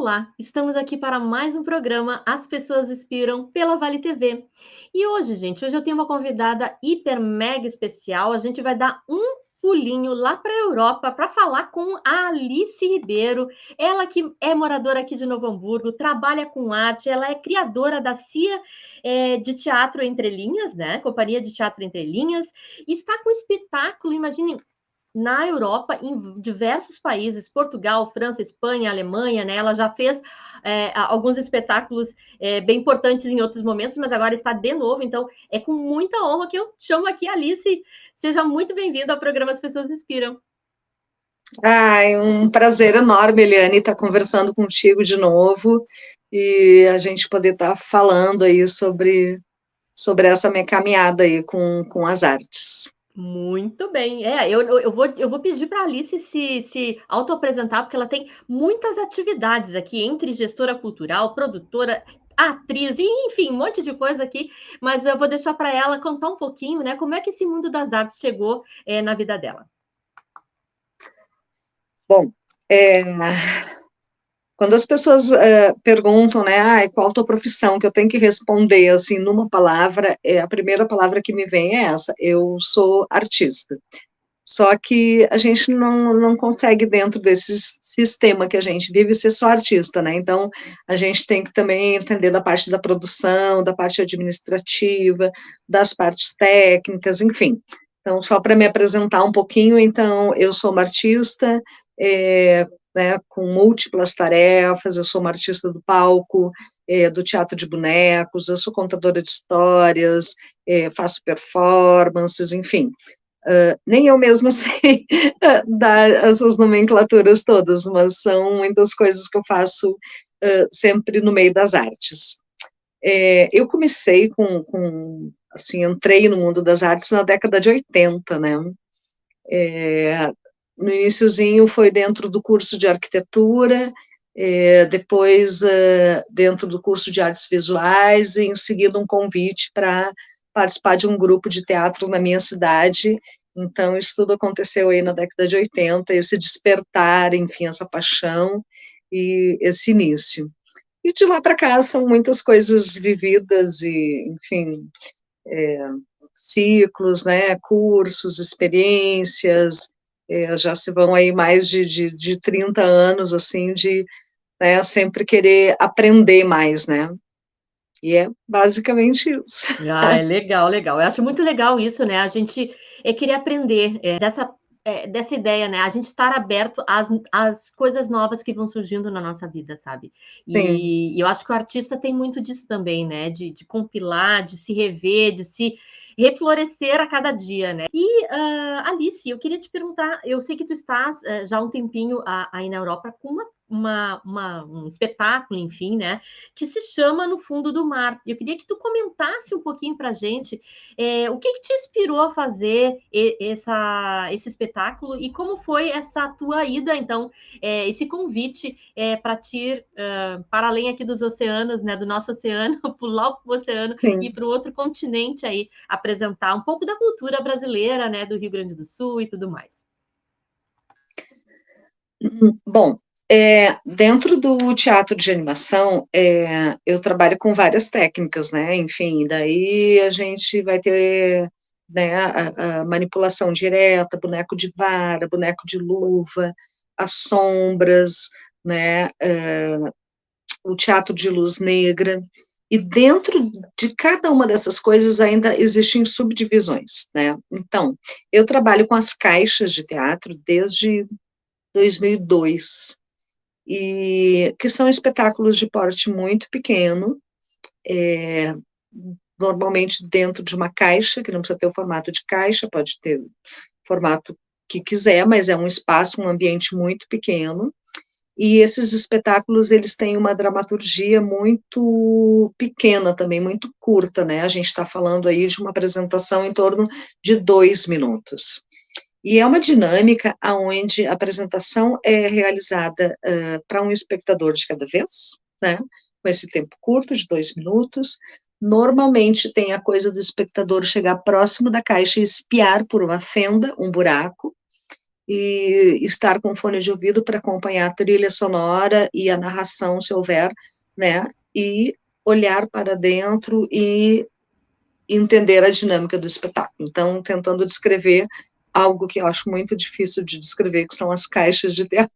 Olá, estamos aqui para mais um programa As Pessoas Inspiram pela Vale TV. E hoje, gente, hoje eu tenho uma convidada hiper mega especial. A gente vai dar um pulinho lá para a Europa para falar com a Alice Ribeiro. Ela que é moradora aqui de Novo Hamburgo, trabalha com arte, ela é criadora da CIA de Teatro Entre Linhas, né? Companhia de Teatro Entre Linhas. E está com espetáculo, imagine, na Europa, em diversos países, Portugal, França, Espanha, Alemanha, né? Ela já fez alguns espetáculos bem importantes em outros momentos, mas agora está de novo, então é com muita honra que eu chamo aqui a Alice. Seja muito bem-vinda ao programa As Pessoas Inspiram. Ai, um prazer enorme, Eliane, estar conversando contigo de novo e a gente poder estar falando aí sobre essa minha caminhada aí com as artes. Muito bem. Eu vou pedir para a Alice se auto-apresentar, porque ela tem muitas atividades aqui, entre gestora cultural, produtora, atriz, enfim, um monte de coisa aqui, mas eu vou deixar para ela contar um pouquinho, né, como é que esse mundo das artes chegou na vida dela. Bom, quando as pessoas perguntam, né, qual a tua profissão, que eu tenho que responder, assim, numa palavra, a primeira palavra que me vem é essa: eu sou artista. Só que a gente não consegue, dentro desse sistema que a gente vive, ser só artista, né? Então, a gente tem que também entender da parte da produção, da parte administrativa, das partes técnicas, enfim. Então, só para me apresentar um pouquinho, então, eu sou uma artista, né, com múltiplas tarefas, eu sou uma artista do palco, do teatro de bonecos, eu sou contadora de histórias, faço performances, enfim. Nem eu mesma sei dar essas nomenclaturas todas, mas são muitas coisas que eu faço sempre no meio das artes. Eu comecei assim, entrei no mundo das artes na década de 80, né? No iniciozinho foi dentro do curso de arquitetura, depois dentro do curso de artes visuais, e em seguida um convite para participar de um grupo de teatro na minha cidade. Então, isso tudo aconteceu aí na década de 80, esse despertar, enfim, essa paixão e esse início. E de lá para cá são muitas coisas vividas e, enfim, ciclos, né, cursos, experiências, já se vão aí mais de 30 anos, assim, de, né, sempre querer aprender mais, né, e é basicamente isso. Ah, é legal, legal. Eu acho muito legal isso, né? A gente querer aprender dessa ideia, né? A gente estar aberto às coisas novas que vão surgindo na nossa vida, sabe? Sim. E eu acho que o artista tem muito disso também, né? De compilar, de se rever, de se reflorescer a cada dia, né? E, Alice, eu queria te perguntar, eu sei que tu estás já há um tempinho aí na Europa com um espetáculo, enfim, né? Que se chama No Fundo do Mar. Eu queria que tu comentasse um pouquinho para a gente o que te inspirou a fazer esse espetáculo e como foi essa tua ida, então, esse convite para ti, para além aqui dos oceanos, né, do nosso oceano, pular o oceano e ir para o outro continente aí, apresentar um pouco da cultura brasileira, né, do Rio Grande do Sul e tudo mais. Bom, dentro do teatro de animação, eu trabalho com várias técnicas, né, enfim, daí a gente vai ter, né, a manipulação direta, boneco de vara, boneco de luva, as sombras, né, o teatro de luz negra, e dentro de cada uma dessas coisas ainda existem subdivisões, né, então, eu trabalho com as caixas de teatro desde 2002, e que são espetáculos de porte muito pequeno, normalmente dentro de uma caixa, que não precisa ter o formato de caixa, pode ter o formato que quiser, mas é um espaço, um ambiente muito pequeno, e esses espetáculos, eles têm uma dramaturgia muito pequena também, muito curta, né, a gente está falando aí de uma apresentação em torno de 2 minutos. E é uma dinâmica onde a apresentação é realizada para um espectador de cada vez, né, com esse tempo curto, de 2 minutos. Normalmente tem a coisa do espectador chegar próximo da caixa e espiar por uma fenda, um buraco, e estar com fone de ouvido para acompanhar a trilha sonora e a narração, se houver, né, e olhar para dentro e entender a dinâmica do espetáculo. Então, tentando descrever algo que eu acho muito difícil de descrever, que são as caixas de teatro.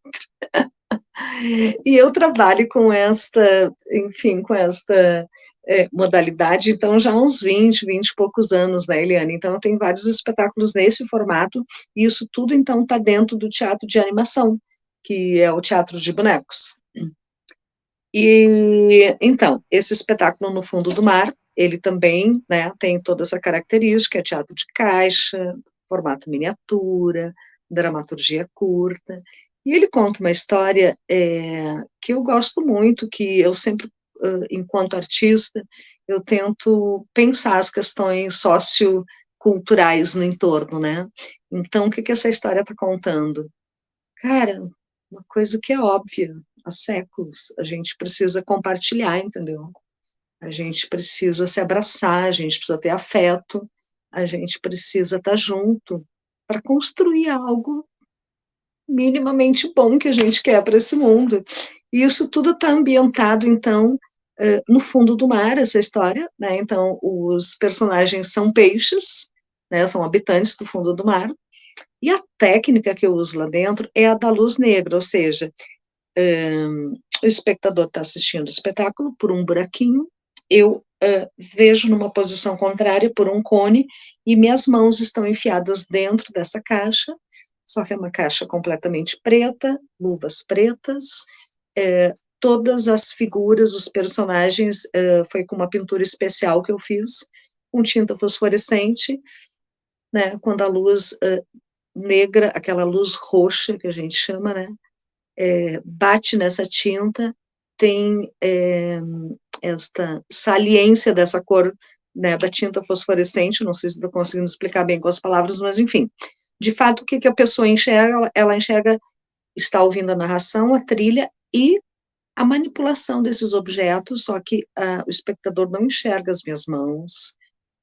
E eu trabalho com esta, enfim, com esta modalidade, então, já há uns 20 e poucos anos, né, Eliane? Então, eu tenho vários espetáculos nesse formato, e isso tudo, então, está dentro do teatro de animação, que é o teatro de bonecos. E, então, esse espetáculo no fundo do mar, ele também, né, tem toda essa característica, é teatro de caixa, formato miniatura, dramaturgia curta, e ele conta uma história que eu gosto muito, que eu sempre, enquanto artista, eu tento pensar as questões socioculturais no entorno, né? Então, o que essa história está contando? Cara, uma coisa que é óbvia, há séculos, a gente precisa compartilhar, entendeu? A gente precisa se abraçar, a gente precisa ter afeto, a gente precisa estar junto para construir algo minimamente bom que a gente quer para esse mundo. E isso tudo está ambientado, então, no fundo do mar, essa história, né? Então, os personagens são peixes, né? São habitantes do fundo do mar, e a técnica que eu uso lá dentro é a da luz negra, ou seja, o espectador está assistindo o espetáculo por um buraquinho, eu vejo numa posição contrária por um cone, e minhas mãos estão enfiadas dentro dessa caixa, só que é uma caixa completamente preta, luvas pretas, todas as figuras, os personagens, foi com uma pintura especial que eu fiz, com tinta fosforescente, né, quando a luz negra, aquela luz roxa que a gente chama, né, bate nessa tinta, tem esta saliência dessa cor, né, da tinta fosforescente, não sei se estou conseguindo explicar bem com as palavras, mas enfim, de fato, o que a pessoa enxerga? Ela enxerga, está ouvindo a narração, a trilha e a manipulação desses objetos, só que o espectador não enxerga as minhas mãos,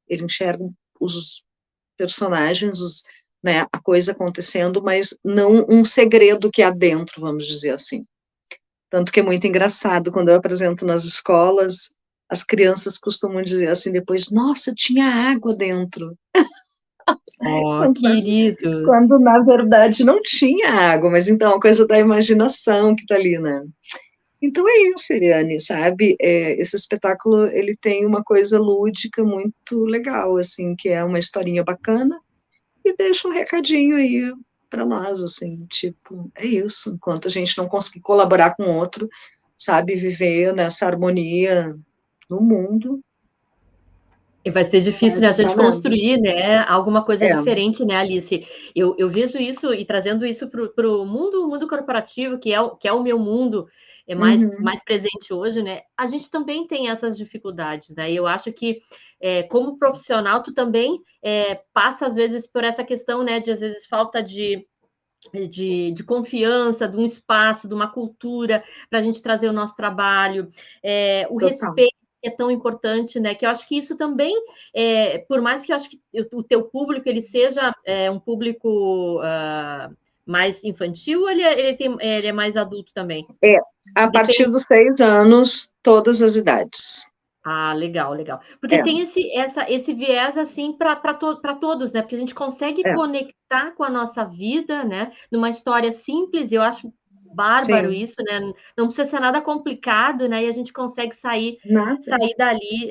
ele enxerga os personagens, né, a coisa acontecendo, mas não um segredo que há dentro, vamos dizer assim. Tanto que é muito engraçado, quando eu apresento nas escolas, as crianças costumam dizer assim depois, nossa, tinha água dentro. Oh, queridos! Quando, na verdade, não tinha água, mas então, a coisa da imaginação que está ali, né? Então é isso, Eliane, sabe? Esse espetáculo, ele tem uma coisa lúdica muito legal, assim, que é uma historinha bacana, e deixa um recadinho aí para nós, assim, tipo, é isso, enquanto a gente não conseguir colaborar com o outro, sabe, viver nessa harmonia no mundo. E vai ser difícil, né, a gente construir, né, alguma coisa diferente, né, Alice? Eu vejo isso e trazendo isso para o mundo corporativo, que é o meu mundo, mais presente hoje, né? A gente também tem essas dificuldades, né? E eu acho que, como profissional, tu também passa, às vezes, por essa questão, né, de, às vezes, falta de confiança, de um espaço, de uma cultura para a gente trazer o nosso trabalho, o respeito que é tão importante, né? Que eu acho que isso também, por mais que eu acho que o teu público ele seja um público mais infantil, ele é mais adulto também? A partir dos 6 anos, todas as idades. Ah, legal, legal. Porque tem esse viés, assim, para todos, né? Porque a gente consegue conectar com a nossa vida, né? Numa história simples, eu acho bárbaro isso, né? Não precisa ser nada complicado, né? E a gente consegue sair dali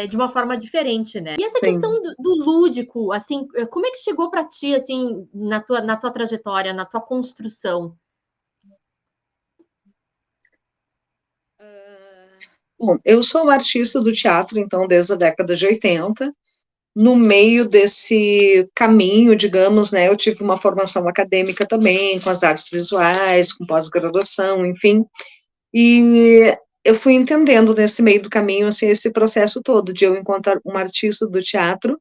de uma forma diferente, né? E essa questão do lúdico, assim, como é que chegou para ti, assim, na tua trajetória, na tua construção? Bom, eu sou uma artista do teatro, então, desde a década de 80. No meio desse caminho, digamos, né, eu tive uma formação acadêmica também, com as artes visuais, com pós-graduação, enfim, e eu fui entendendo nesse meio do caminho, assim, esse processo todo, de eu encontrar uma artista do teatro,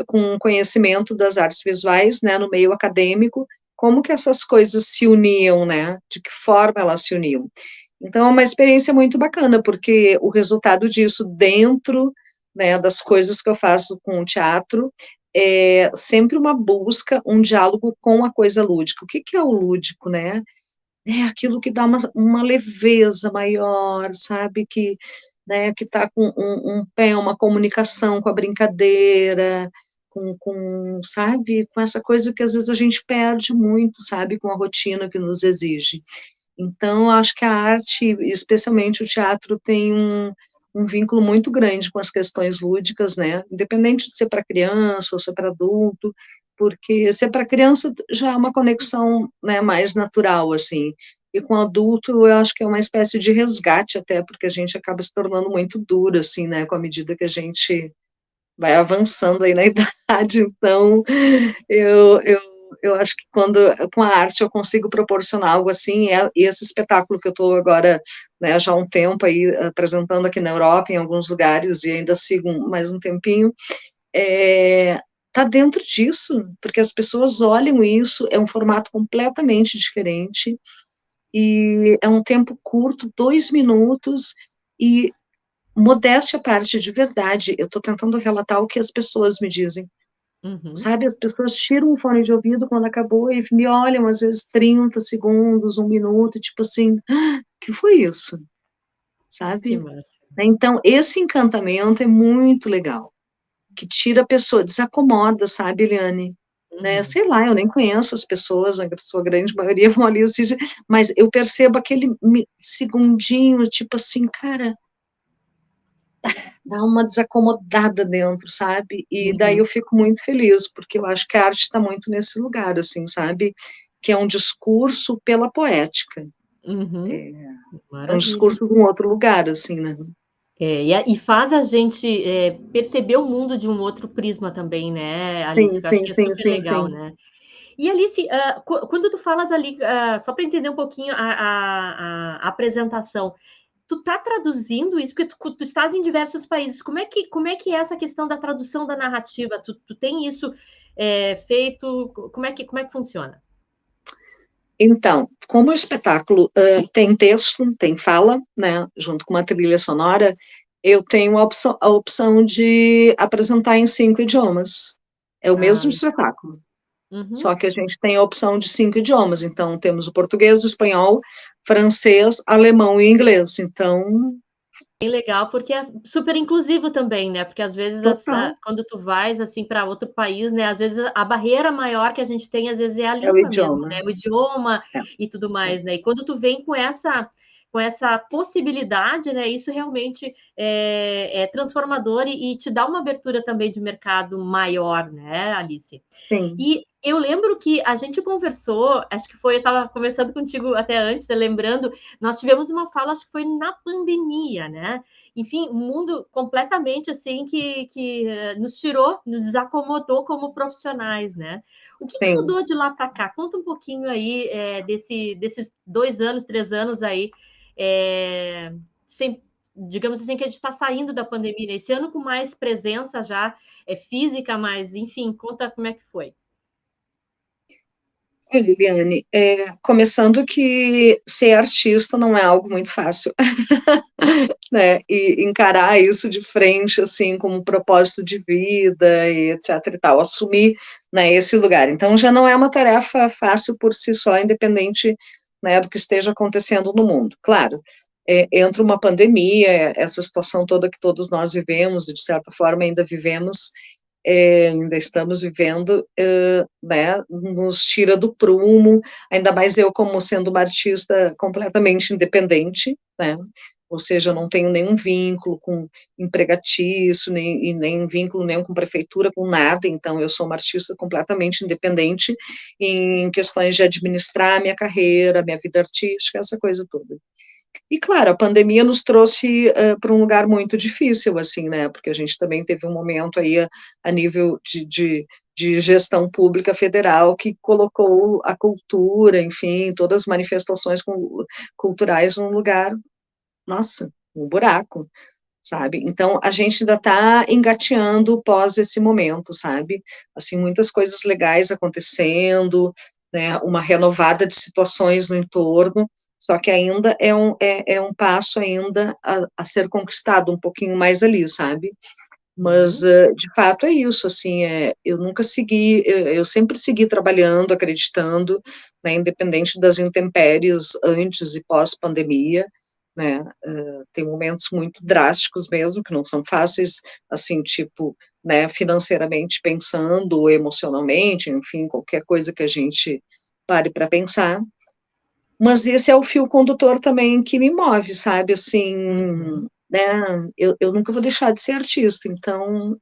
com conhecimento das artes visuais, né, no meio acadêmico, como que essas coisas se uniam, né, de que forma elas se uniam. Então, é uma experiência muito bacana, porque o resultado disso dentro, né, das coisas que eu faço com o teatro, é sempre uma busca, um diálogo com a coisa lúdica. O que que é o lúdico, né? É aquilo que dá uma leveza maior, sabe? Que, né, que tá com um pé, uma comunicação com a brincadeira, sabe? Com essa coisa que às vezes a gente perde muito, sabe? Com a rotina que nos exige. Então, acho que a arte, especialmente o teatro, tem um vínculo muito grande com as questões lúdicas, né? Independente de ser para criança ou ser para adulto, porque ser para criança já é uma conexão, né, mais natural, assim. E com adulto, eu acho que é uma espécie de resgate, até, porque a gente acaba se tornando muito duro, assim, né, com a medida que a gente vai avançando aí na idade. Então, eu, eu, eu acho que quando, com a arte, eu consigo proporcionar algo assim, e esse espetáculo que eu estou agora, né, já há um tempo aí, apresentando aqui na Europa, em alguns lugares, e ainda sigo mais um tempinho, tá dentro disso, porque as pessoas olham isso, é um formato completamente diferente, e é um tempo curto, 2 minutos, e modéstia à parte, de verdade, eu estou tentando relatar o que as pessoas me dizem. Uhum. Sabe, as pessoas tiram o fone de ouvido quando acabou e me olham, às vezes, 30 segundos, 1 minuto, tipo assim, "Ah, que foi isso?", Que sabe? massa. Então, esse encantamento é muito legal, que tira a pessoa, desacomoda, sabe, Eliane? Né, Uhum. sei lá, eu nem conheço as pessoas, a sua grande maioria vão ali assistir, mas eu percebo aquele segundinho, tipo assim, cara, dá uma desacomodada dentro, sabe? E daí eu Uhum. fico muito feliz, porque eu acho que a arte está muito nesse lugar, assim, sabe? Que é um discurso pela poética, Uhum. é um Maravilha. discurso de um outro lugar, assim, né? E faz a gente, perceber o mundo de um outro prisma também, né, Sim, Alice, que eu acho sim, que é sim, super sim, legal, sim. né. E Alice, quando tu falas ali, só para entender um pouquinho a apresentação, tu tá traduzindo isso? Porque tu estás em diversos países, como é que é essa questão da tradução da narrativa? Tu tem isso, feito? Como é que funciona? Então, como o espetáculo tem texto, tem fala, né, junto com uma trilha sonora, eu tenho a opção de apresentar em 5 idiomas. É o Ah, mesmo legal. espetáculo. Uhum. Só que a gente tem a opção de 5 idiomas, então temos o português, o espanhol, francês, alemão e inglês. Então, Bem legal, porque é super inclusivo também, né, porque às vezes total, quando tu vais, assim, para outro país, né, às vezes a barreira maior que a gente tem, às vezes, é a é o língua mesmo, idioma. né, o idioma É, e tudo é, mais, né. E quando tu vem com essa possibilidade, né, isso realmente é transformador e te dá uma abertura também de mercado maior, né, Alice. sim, E eu lembro que a gente conversou, acho que foi, eu estava conversando contigo até antes, né, lembrando, nós tivemos uma fala, acho que foi na pandemia, né? Enfim, um mundo completamente assim que nos tirou, nos desacomodou como profissionais, né? O que sim. mudou de lá para cá? Conta um pouquinho aí desses 2 anos, 3 anos aí, sem, digamos assim, que a gente está saindo da pandemia, né? Esse ano com mais presença já física, mas enfim, conta como é que foi. Liliane, começando que ser artista não é algo muito fácil, né? E encarar isso de frente, assim, como um propósito de vida e etc e tal, assumir, né, esse lugar. Então, já não é uma tarefa fácil por si só, independente, né, do que esteja acontecendo no mundo. Claro, entra uma pandemia, essa situação toda que todos nós vivemos, e de certa forma ainda vivemos, ainda estamos vivendo, né, nos tira do prumo, ainda mais eu como sendo uma artista completamente independente, né, ou seja, eu não tenho nenhum vínculo com empregatício, nem vínculo nenhum com prefeitura, com nada, então eu sou uma artista completamente independente em questões de administrar a minha carreira, minha vida artística, essa coisa toda. E claro, a pandemia nos trouxe para um lugar muito difícil, assim, né? Porque a gente também teve um momento aí a nível de gestão pública federal que colocou a cultura, enfim, todas as manifestações culturais num lugar, nossa, um buraco, sabe? Então, a gente ainda está engateando pós esse momento, sabe? Assim, muitas coisas legais acontecendo, né? Uma renovada de situações no entorno, só que ainda é um passo ainda a ser conquistado um pouquinho mais ali, sabe? Mas, de fato, é isso, assim, eu nunca segui, eu sempre segui trabalhando, acreditando, né, independente das intempéries antes e pós-pandemia, né, tem momentos muito drásticos mesmo, que não são fáceis, assim, tipo, né, financeiramente pensando, ou emocionalmente, enfim, qualquer coisa que a gente pare para pensar, mas esse é o fio condutor também que me move, sabe, assim, Uhum. né, eu nunca vou deixar de ser artista, então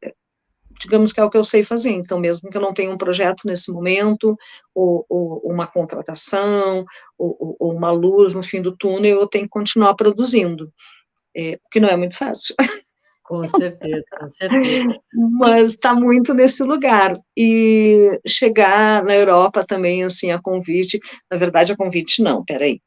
digamos que é o que eu sei fazer. Então, mesmo que eu não tenha um projeto nesse momento, ou uma contratação, ou uma luz no fim do túnel, eu tenho que continuar produzindo, o que não é muito fácil. Com certeza, com certeza. E Mas está muito nesse lugar. E chegar na Europa também, assim, a convite, na verdade, a convite não, peraí,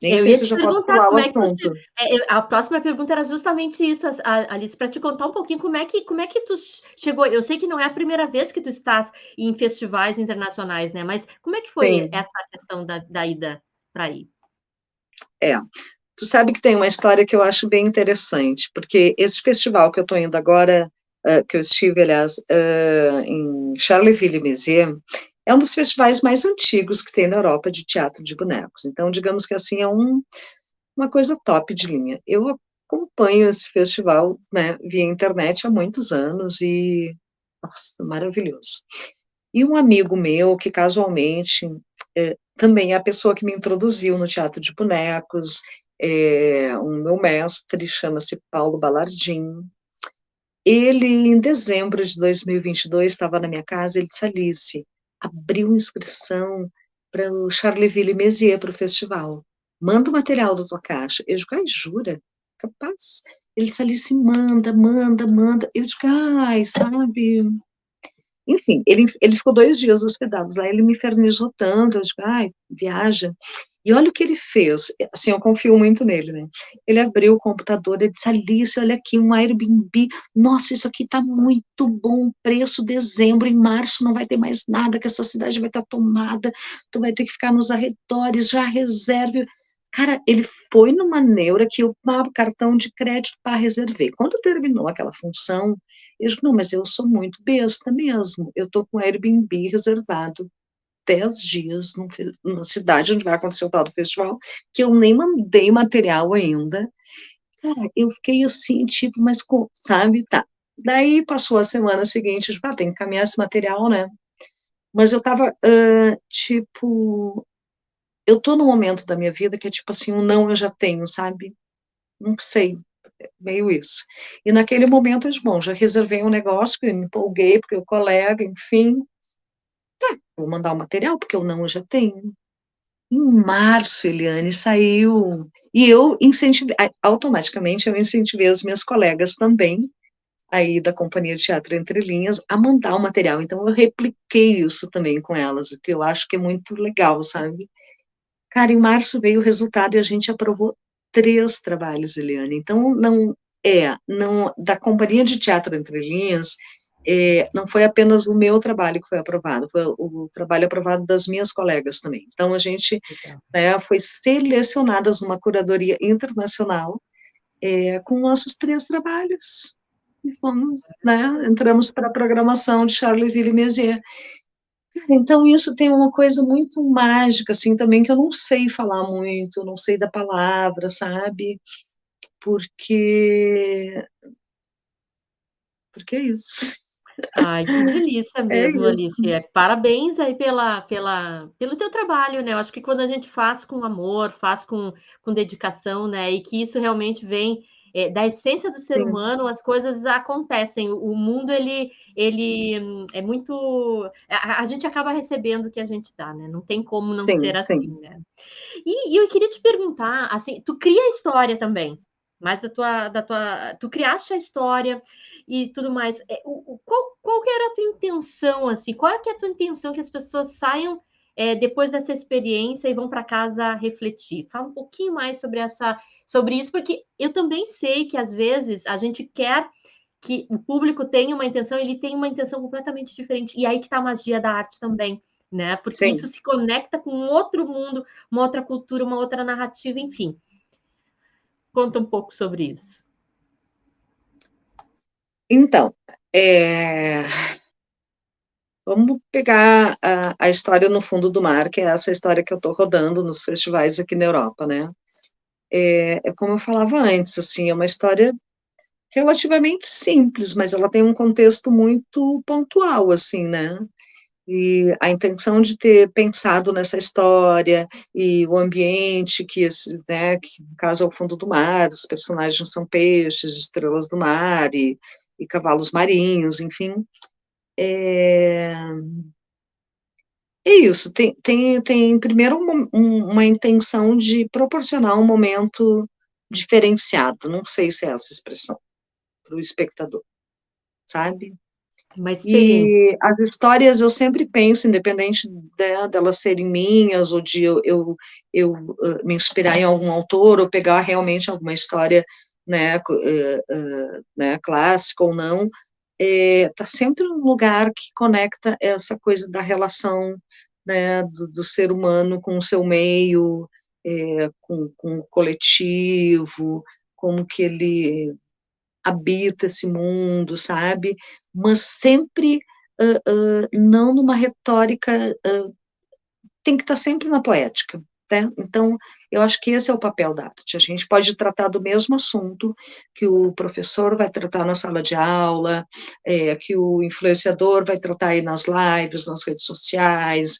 nem eu sei ia se eu te já posso perguntar pular o como é que tu assunto. a próxima pergunta era justamente isso, Alice, para te contar um pouquinho como é que tu chegou. Eu sei que não é a primeira vez que tu estás em festivais internacionais, né, mas como é que foi Sim, essa questão da ida para aí? é. Tu sabe que tem uma história que eu acho bem interessante, porque esse festival que eu estou indo agora, que eu estive, aliás, em Charleville-Mézières, é um dos festivais mais antigos que tem na Europa de teatro de bonecos. Então, digamos que assim, é uma coisa top de linha. Eu acompanho esse festival, né, via internet há muitos anos e, nossa, maravilhoso. E um amigo meu, que casualmente também é a pessoa que me introduziu no teatro de bonecos, um meu mestre, chama-se Paulo Balardim. Ele, em dezembro de 2022, estava na minha casa, ele disse, Alice, abriu inscrição para o Charleville-Mézières, para o festival. Manda o material da tua caixa. Eu digo, ai, jura? Capaz. Ele disse, Alice, manda, manda, manda. Eu digo, ai, sabe, enfim, ele ficou 2 dias hospedados lá, ele me infernizou tanto, eu digo, ai, viaja. E olha o que ele fez, assim, eu confio muito nele, né? Ele abriu o computador, ele disse, Alice, olha aqui, um Airbnb, nossa, isso aqui tá muito bom, preço dezembro, em março não vai ter mais nada, que essa cidade vai estar tomada, tu vai ter que ficar nos arredores, já reserve. Cara, ele foi numa neura que eu, cartão de crédito para reservar. Quando terminou aquela função, eu digo, não, mas eu sou muito besta mesmo. Eu estou com o Airbnb reservado 10 dias numa cidade onde vai acontecer o tal do festival, que eu nem mandei material ainda. Cara, eu fiquei assim, tipo, mas, sabe, tá. Daí passou a semana seguinte, eu digo, tem que encaminhar esse material, né? Mas eu tava, tipo, eu tô num momento da minha vida que é tipo assim, um não eu já tenho, sabe? Não sei, meio isso. E naquele momento, eu disse, bom, já reservei um negócio, que eu me empolguei, porque o colega, enfim, vou mandar o material, porque eu não, eu já tenho. Em março, Eliane, saiu, e eu incentivei, automaticamente eu incentivei as minhas colegas também, aí da Companhia de Teatro Entre Linhas, a mandar o material, então eu repliquei isso também com elas, o que eu acho que é muito legal, sabe? Cara, em março veio o resultado e a gente aprovou 3 trabalhos, Eliane. Então, não, da Companhia de Teatro Entre Linhas, não foi apenas o meu trabalho que foi aprovado, foi o trabalho aprovado das minhas colegas também. Então, a gente, Legal. né, foi selecionadas numa curadoria internacional, com nossos 3 trabalhos. E fomos, né, entramos para a programação de Charleville-Mézières. Então, isso tem uma coisa muito mágica, assim, também, que eu não sei falar muito, não sei da palavra, sabe? Porque, porque é isso. Ai, que delícia É mesmo, isso. Alice. Parabéns aí pelo teu trabalho, né? Eu acho que quando a gente faz com amor, faz com dedicação, né? E que isso realmente vem da essência do ser Sim, humano, as coisas acontecem. O mundo, ele é muito. A gente acaba recebendo o que a gente dá, né? Não tem como não ser sim, assim, sim, né? E eu queria te perguntar, assim, tu cria história também, mas tu criaste a história e tudo mais. Qual que era a tua intenção, assim? Qual é que é a tua intenção que as pessoas saiam depois dessa experiência e vão para casa refletir? Fala um pouquinho mais sobre isso, porque eu também sei que às vezes a gente quer que o público tenha uma intenção, ele tem uma intenção completamente diferente. E aí que está a magia da arte também, né? Porque isso sim. se conecta com um outro mundo, uma outra cultura, uma outra narrativa, enfim. Conta um pouco sobre isso. Então, vamos pegar a história no fundo do mar, que é essa história que eu estou rodando nos festivais aqui na Europa, né? É como eu falava antes, assim, é uma história relativamente simples, mas ela tem um contexto muito pontual, assim, né? E a intenção de ter pensado nessa história e o ambiente né, que no caso é o fundo do mar, os personagens são peixes, estrelas do mar e cavalos marinhos, enfim. É, é isso, tem primeiro uma intenção de proporcionar um momento diferenciado, não sei se é essa a expressão, para o espectador, sabe? Uma experiência. E as histórias eu sempre penso, independente delas serem minhas, ou de me inspirar em algum autor, ou pegar realmente alguma história, né, né, clássica ou não, tá sempre num lugar que conecta essa coisa da relação, né, do ser humano com o seu meio, com o coletivo, como que ele habita esse mundo, sabe? Mas sempre não numa retórica, tem que estar sempre na poética, né? Então, eu acho que esse é o papel da arte. A gente pode tratar do mesmo assunto que o professor vai tratar na sala de aula, que o influenciador vai tratar aí nas lives, nas redes sociais,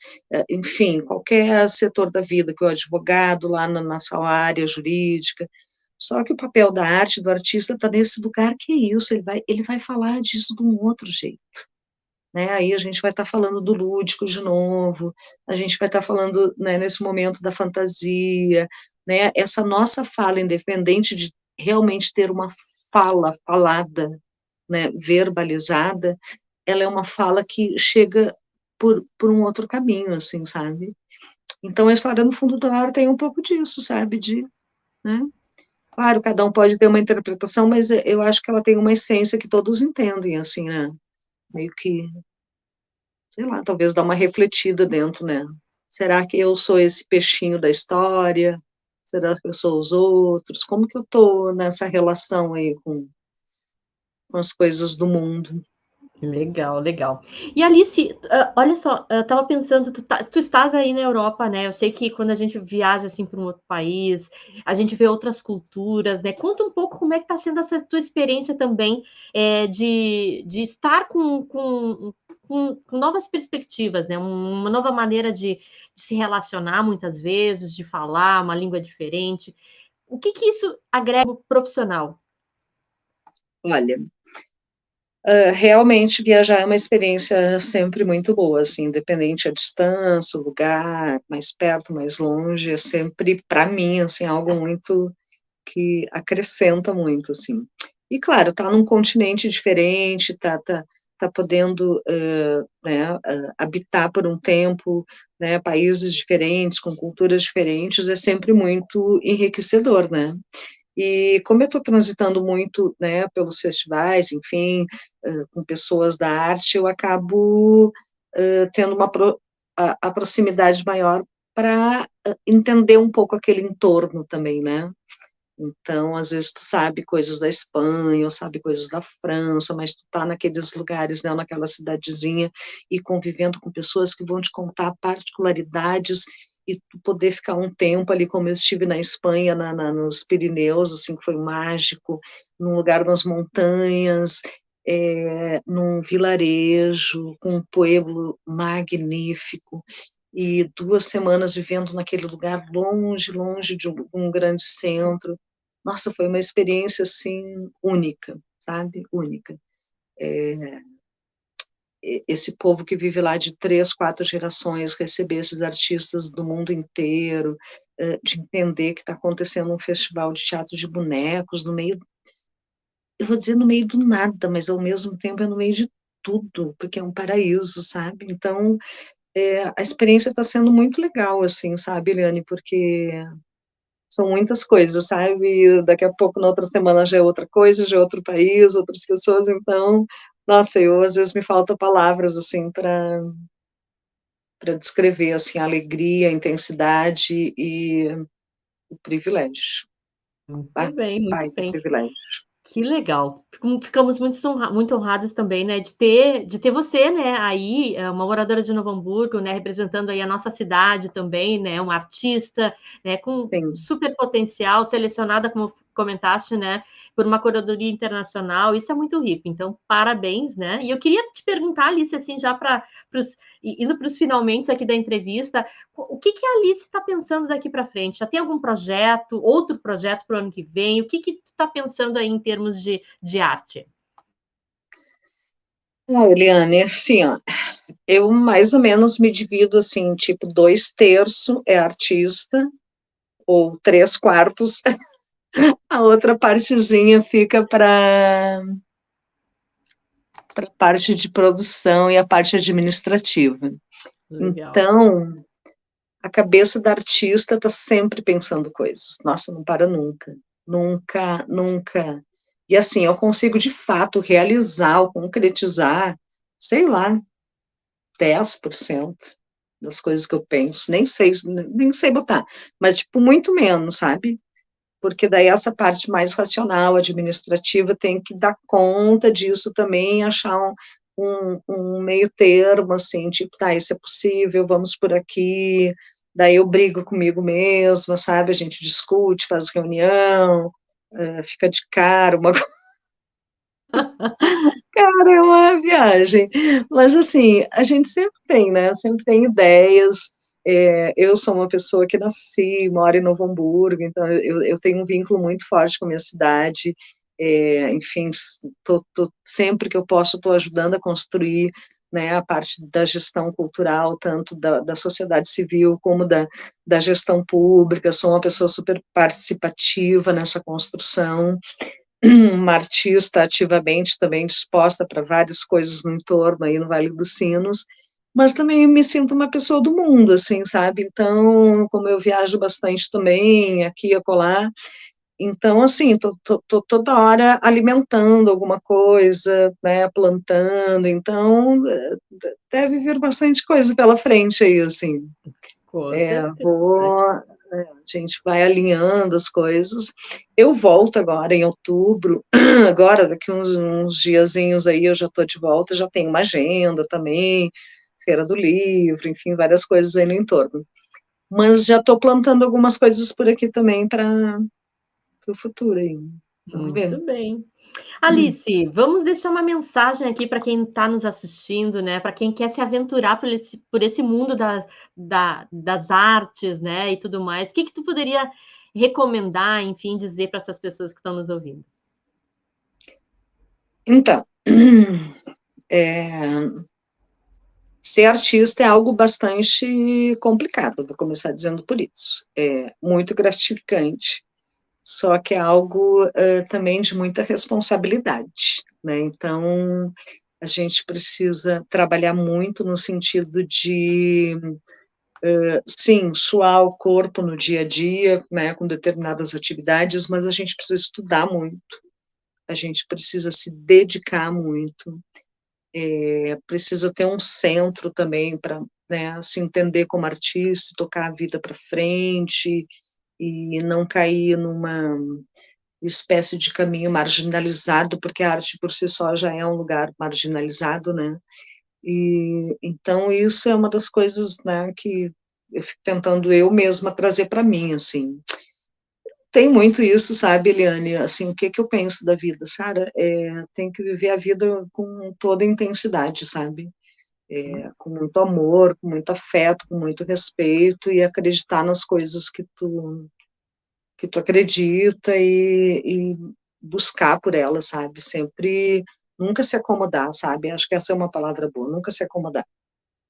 enfim, qualquer setor da vida, que o advogado lá na sua área jurídica. Só que o papel da arte, do artista, está nesse lugar que é isso, ele vai falar disso de um outro jeito, né? Aí a gente vai estar falando do lúdico de novo, a gente vai estar falando, né, nesse momento da fantasia, né? Essa nossa fala, independente de realmente ter uma fala falada, né, verbalizada, ela é uma fala que chega por um outro caminho, assim, sabe? Então a história no fundo do ar tem um pouco disso, sabe? Né? Claro, cada um pode ter uma interpretação, mas eu acho que ela tem uma essência que todos entendem, assim, né? Meio que, sei lá, talvez dar uma refletida dentro, né? Será que eu sou esse peixinho da história? Será que eu sou os outros? Como que eu tô nessa relação aí com as coisas do mundo? Legal, legal. E Alice, olha só, eu estava pensando, tu estás aí na Europa, né? Eu sei que quando a gente viaja assim para um outro país, a gente vê outras culturas, né? Conta um pouco como é que está sendo essa tua experiência também de estar com novas perspectivas, né? Uma nova maneira de se relacionar muitas vezes, de falar uma língua diferente. O que que isso agrega ao profissional? Olha, realmente viajar é uma experiência sempre muito boa, assim, independente a distância, o lugar, mais perto, mais longe, é sempre, para mim, assim, algo muito que acrescenta muito, assim. E, claro, tá num continente diferente, tá podendo, né, habitar por um tempo, né, países diferentes, com culturas diferentes, é sempre muito enriquecedor, né? E como eu estou transitando muito, né, pelos festivais, enfim, com pessoas da arte, eu acabo tendo a proximidade maior para entender um pouco aquele entorno também, né? Então, às vezes tu sabe coisas da Espanha, ou sabe coisas da França, mas tu tá naqueles lugares, né, naquela cidadezinha, e convivendo com pessoas que vão te contar particularidades, e tu poder ficar um tempo ali, como eu estive na Espanha, nos Pirineus, assim, que foi mágico, num lugar nas montanhas, num vilarejo, com um pueblo magnífico, e 2 semanas vivendo naquele lugar longe, longe de um grande centro. Nossa, foi uma experiência, assim, única, sabe? Única. Esse povo que vive lá de 3, 4 gerações, receber esses artistas do mundo inteiro, de entender que está acontecendo um festival de teatro de bonecos no meio, eu vou dizer no meio do nada, mas ao mesmo tempo é no meio de tudo, porque é um paraíso, sabe? Então, a experiência está sendo muito legal, assim, sabe, Eliane, porque são muitas coisas, sabe? Daqui a pouco, na outra semana, já é outra coisa, já é outro país, outras pessoas, então, nossa, eu às vezes me faltam palavras, assim, para descrever, assim, a alegria, a intensidade e o privilégio. Muito Ah, bem, muito pai, que bem. privilégio. Que legal. Ficamos muito honrados também, né, de ter você, né, aí, uma moradora de Novo Hamburgo, né, representando aí a nossa cidade também, né, uma artista, né, com Sim. super potencial, selecionada, como comentaste, né, por uma curadoria internacional, isso é muito rico, então parabéns, né. E eu queria te perguntar, Alice, assim, já para indo para os finalmente aqui da entrevista, o que que a Alice está pensando daqui para frente? Já tem algum projeto, outro projeto para o ano que vem? O que que tu está pensando aí em termos de arte? Ah, Eliane, assim, ó, eu mais ou menos me divido assim, tipo, 2/3 é artista, ou 3/4, a outra partezinha fica para parte de produção e a parte administrativa. Legal. Então, a cabeça da artista está sempre pensando coisas. Nossa, não para nunca. Nunca, nunca. E assim, eu consigo de fato realizar ou concretizar, sei lá, 10% das coisas que eu penso. Nem sei botar, mas tipo, muito menos, sabe? Porque daí essa parte mais racional, administrativa, tem que dar conta disso também, achar um meio termo, assim, tipo, tá, isso é possível, vamos por aqui, daí eu brigo comigo mesma, sabe, a gente discute, faz reunião, fica de cara, uma cara, é uma viagem, mas assim, a gente sempre tem, né, sempre tem ideias, eu sou uma pessoa que nasci, moro em Novo Hamburgo, então eu tenho um vínculo muito forte com a minha cidade, enfim, sempre que eu posso, estou ajudando a construir, né, a parte da gestão cultural, tanto da sociedade civil como da gestão pública, sou uma pessoa super participativa nessa construção, uma artista ativamente também disposta para várias coisas no entorno, aí no Vale dos Sinos, mas também me sinto uma pessoa do mundo, assim, sabe? Então, como eu viajo bastante também, aqui e acolá, então, assim, tô toda hora alimentando alguma coisa, né, plantando, então, deve vir bastante coisa pela frente aí, assim. Com certeza. A gente vai alinhando as coisas. Eu volto agora em outubro, agora daqui uns diazinhos aí eu já estou de volta, já tenho uma agenda também, Feira do Livro, enfim, várias coisas aí no entorno. Mas já estou plantando algumas coisas por aqui também para o futuro aí. Vamos ver. Muito bem. Alice, vamos deixar uma mensagem aqui para quem está nos assistindo, né? Para quem quer se aventurar por esse mundo das artes, né? E tudo mais. O que que tu poderia recomendar, enfim, dizer para essas pessoas que estão nos ouvindo? Então, é, ser artista é algo bastante complicado, vou começar dizendo por isso. É muito gratificante, só que é algo também de muita responsabilidade, né? Então, a gente precisa trabalhar muito no sentido de, sim, suar o corpo no dia a dia, né, com determinadas atividades, mas a gente precisa estudar muito, a gente precisa se dedicar muito, precisa ter um centro também para, né, se entender como artista, tocar a vida para frente e não cair numa espécie de caminho marginalizado, porque a arte por si só já é um lugar marginalizado, né? E então isso é uma das coisas, né, que eu fico tentando eu mesma trazer para mim, assim. Tem muito isso, sabe, Eliane? Assim, o que que eu penso da vida, Sara? Tem que viver a vida com toda intensidade, sabe? Com muito amor, com muito afeto, com muito respeito e acreditar nas coisas que tu acredita e buscar por elas, sabe? Sempre, nunca se acomodar, sabe? Acho que essa é uma palavra boa, nunca se acomodar.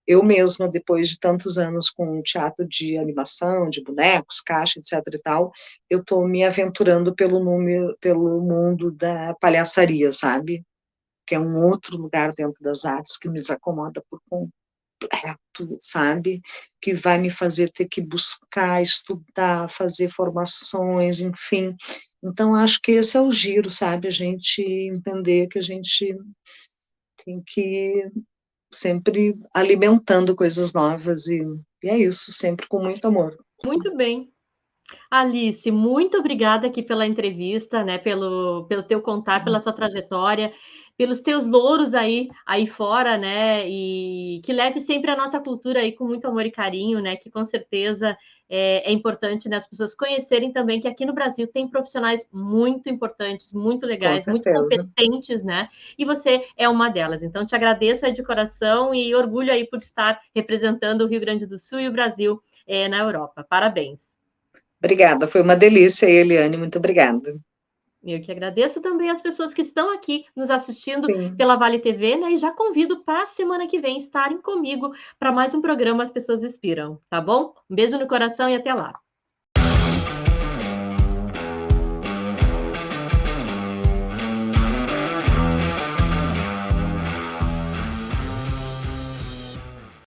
Eu mesma, depois de tantos anos com teatro de animação, de bonecos, caixa, etc e tal, eu estou me aventurando pelo mundo da palhaçaria, sabe? Que é um outro lugar dentro das artes que me desacomoda por completo, sabe? Que vai me fazer ter que buscar, estudar, fazer formações, enfim. Então, acho que esse é o giro, sabe? A gente entender que a gente tem que sempre alimentando coisas novas e é isso, sempre com muito amor. Muito bem. Alice, muito obrigada aqui pela entrevista, né, pelo teu contar, pela tua trajetória, pelos teus louros aí fora, né, e que leve sempre a nossa cultura aí com muito amor e carinho, né, que com certeza é importante, né, as pessoas conhecerem também que aqui no Brasil tem profissionais muito importantes, muito Com legais, muito certeza. competentes, né, e você é uma delas. Então, te agradeço aí de coração e orgulho aí por estar representando o Rio Grande do Sul e o Brasil na Europa. Parabéns. Obrigada, foi uma delícia, Eliane, muito obrigada. Eu que agradeço também as pessoas que estão aqui nos assistindo Sim. pela Vale TV, né? E já convido para a semana que vem estarem comigo para mais um programa As Pessoas Inspiram, tá bom? Um beijo no coração e até lá.